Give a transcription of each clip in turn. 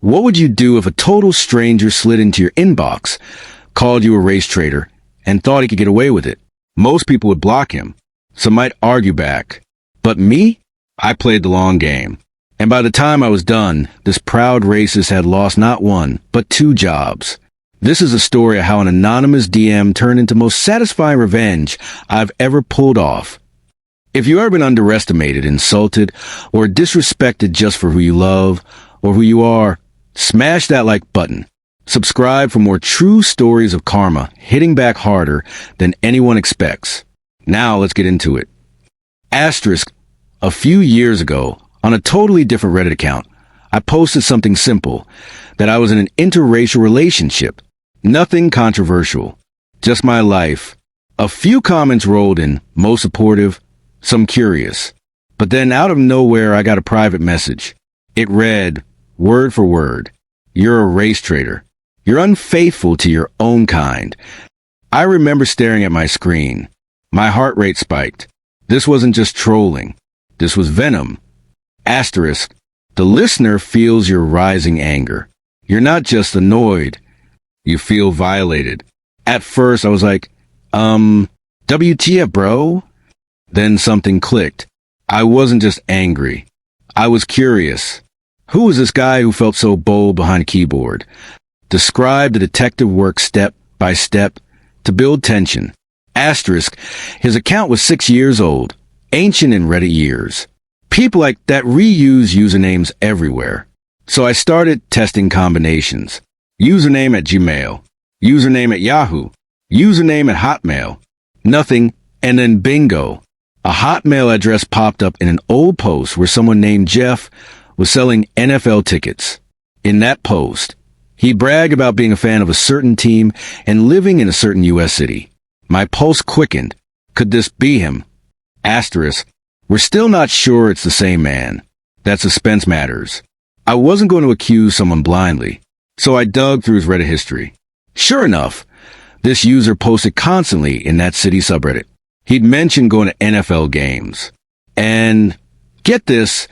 What would you do if a total stranger slid into your inbox, called you a race traitor, and thought he could get away with it? Most people would block him. Some might argue back. But me? I played the long game. And by the time I was done, this proud racist had lost not one, but 2 jobs. This is a story of how an anonymous DM turned into the most satisfying revenge I've ever pulled off. If you've ever been underestimated, insulted, or disrespected just for who you love or who you are, smash that like button. Subscribe for more true stories of karma hitting back harder than anyone expects. Now let's get into it. Asterisk, a few years ago, on a totally different Reddit account, I posted something simple, that I was in an interracial relationship. Nothing controversial, just my life. A few comments rolled in, most supportive, some curious. But then out of nowhere, I got a private message. It read, word for word, "You're a race traitor. You're unfaithful to your own kind." I remember staring at my screen. My heart rate spiked. This wasn't just trolling. This was venom. Asterisk, the listener feels your rising anger. You're not just annoyed. You feel violated. At first, I was like, WTF, bro? Then something clicked. I wasn't just angry. I was curious. Who was this guy who felt so bold behind a keyboard? Describe the detective work step by step to build tension. Asterisk, his account was 6 years old, ancient in Reddit years. People like that reuse usernames everywhere. So I started testing combinations. Username at Gmail, username at Yahoo, username at Hotmail. Nothing, and then bingo. A Hotmail address popped up in an old post where someone named Jeff was selling NFL tickets. In that post, he bragged about being a fan of a certain team and living in a certain U.S. city. My pulse quickened. Could this be him? Asterisk, we're still not sure it's the same man. That suspense matters. I wasn't going to accuse someone blindly, so I dug through his Reddit history. Sure enough, this user posted constantly in that city subreddit. He'd mentioned going to NFL games. And, get this,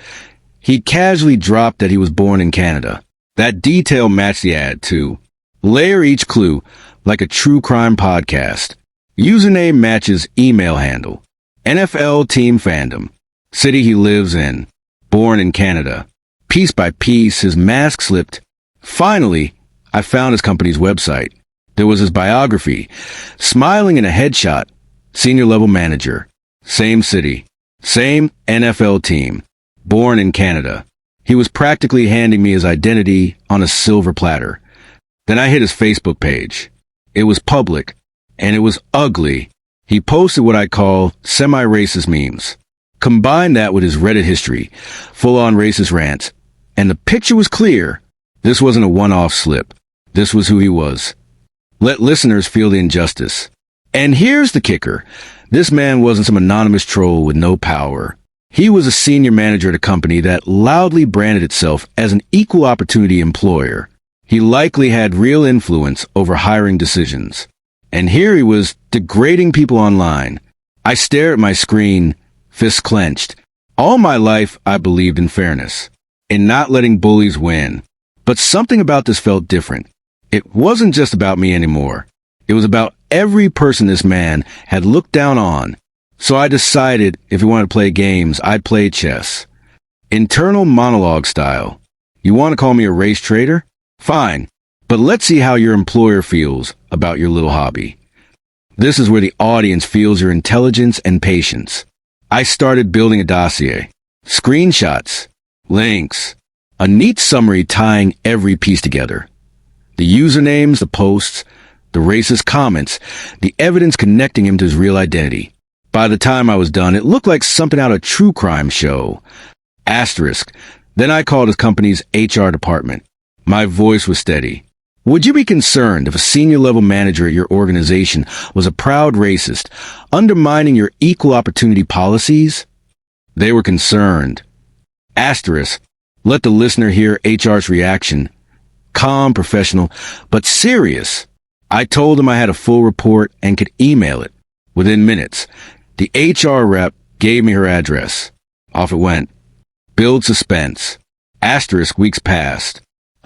he casually dropped that he was born in Canada. That detail matched the ad, too. Layer each clue, like a true crime podcast. Username matches email handle. NFL team fandom. City he lives in. Born in Canada. Piece by piece, his mask slipped. Finally, I found his company's website. There was his biography. Smiling in a headshot. Senior level manager. Same city. Same NFL team. Born in Canada. He was practically handing me his identity on a silver platter. Then I hit his Facebook page. It was public, and it was ugly. He posted what I call semi-racist memes. Combine that with his Reddit history, full-on racist rants, and the picture was clear. This wasn't a one-off slip. This was who he was. Let listeners feel the injustice. And here's the kicker. This man wasn't some anonymous troll with no power. He was a senior manager at a company that loudly branded itself as an equal opportunity employer. He likely had real influence over hiring decisions. And here he was degrading people online. I stared at my screen, fists clenched. All my life, I believed in fairness, in not letting bullies win. But something about this felt different. It wasn't just about me anymore. It was about every person this man had looked down on. So I decided if he wanted to play games, I'd play chess. Internal monologue style. You want to call me a race traitor? Fine. But let's see how your employer feels about your little hobby. This is where the audience feels your intelligence and patience. I started building a dossier. Screenshots. Links. A neat summary tying every piece together. The usernames, the posts, the racist comments, the evidence connecting him to his real identity. By the time I was done, it looked like something out of a true crime show. Asterisk. Then I called his company's HR department. My voice was steady. Would you be concerned if a senior level manager at your organization was a proud racist, undermining your equal opportunity policies? They were concerned. Asterisk. Let the listener hear HR's reaction. Calm, professional, but serious. I told him I had a full report and could email it. Within minutes, the HR rep gave me her address. Off it went. Build suspense. Asterisk. Weeks passed.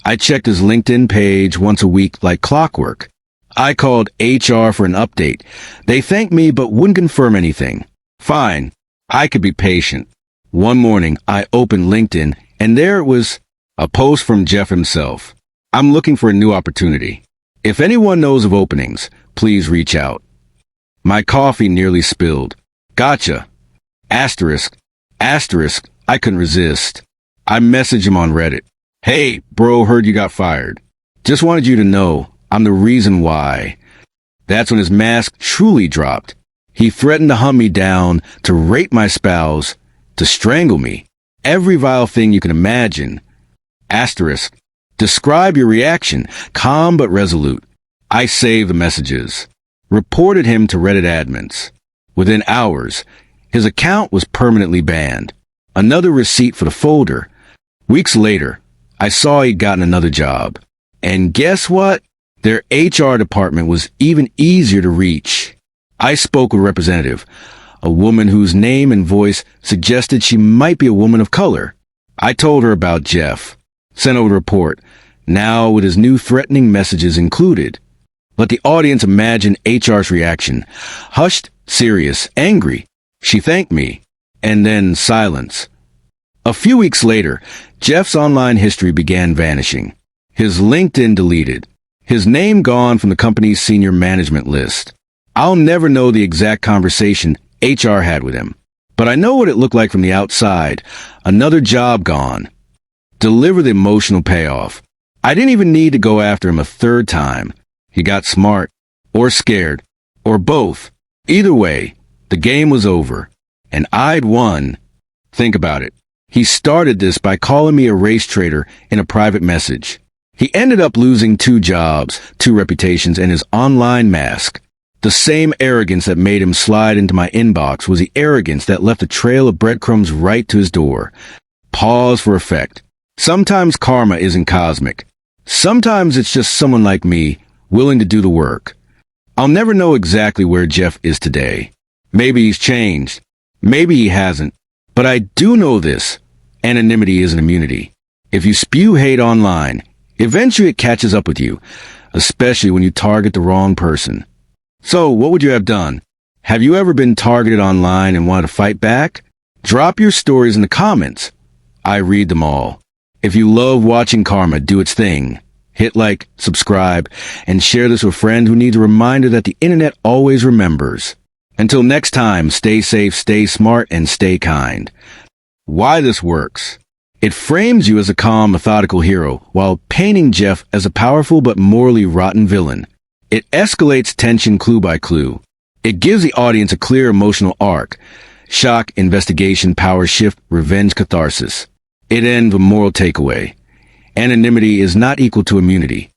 I checked his LinkedIn page once a week like clockwork. I called HR for an update. They thanked me but wouldn't confirm anything. Fine. I could be patient. One morning, I opened LinkedIn, and there it was, a post from Jeff himself. I'm looking for a new opportunity. If anyone knows of openings, please reach out. My coffee nearly spilled. Gotcha. Asterisk. Asterisk. I couldn't resist. I messaged him on Reddit. Hey, bro, heard you got fired. Just wanted you to know I'm the reason why. That's when his mask truly dropped. He threatened to hunt me down, to rape my spouse, to strangle me. Every vile thing you can imagine. Asterisk. Describe your reaction, calm but resolute. I saved the messages. Reported him to Reddit admins. Within hours, his account was permanently banned. Another receipt for the folder. Weeks later, I saw he'd gotten another job. And guess what? Their HR department was even easier to reach. I spoke with a representative, a woman whose name and voice suggested she might be a woman of color. I told her about Jeff. Sent over the report, now with his new threatening messages included. Let the audience imagine HR's reaction. Hushed, serious, angry. She thanked me. And then silence. A few weeks later, Jeff's online history began vanishing. His LinkedIn deleted. His name gone from the company's senior management list. I'll never know the exact conversation HR had with him. But I know what it looked like from the outside. Another job gone. Deliver the emotional payoff. I didn't even need to go after him a third time. He got smart, or scared, or both. Either way, the game was over, and I'd won. Think about it. He started this by calling me a race traitor in a private message. He ended up losing 2 jobs, 2 reputations, and his online mask. The same arrogance that made him slide into my inbox was the arrogance that left a trail of breadcrumbs right to his door. Pause for effect. Sometimes karma isn't cosmic. Sometimes it's just someone like me, willing to do the work. I'll never know exactly where Jeff is today. Maybe he's changed. Maybe he hasn't. But I do know this. Anonymity isn't immunity. If you spew hate online, eventually it catches up with you, especially when you target the wrong person. So, what would you have done? Have you ever been targeted online and wanted to fight back? Drop your stories in the comments. I read them all. If you love watching karma do its thing, hit like, subscribe, and share this with a friend who needs a reminder that the internet always remembers. Until next time, stay safe, stay smart, and stay kind. Why this works. It frames you as a calm, methodical hero, while painting Jeff as a powerful but morally rotten villain. It escalates tension clue by clue. It gives the audience a clear emotional arc. Shock, investigation, power shift, revenge, catharsis. It ends with moral takeaway. Anonymity is not equal to immunity.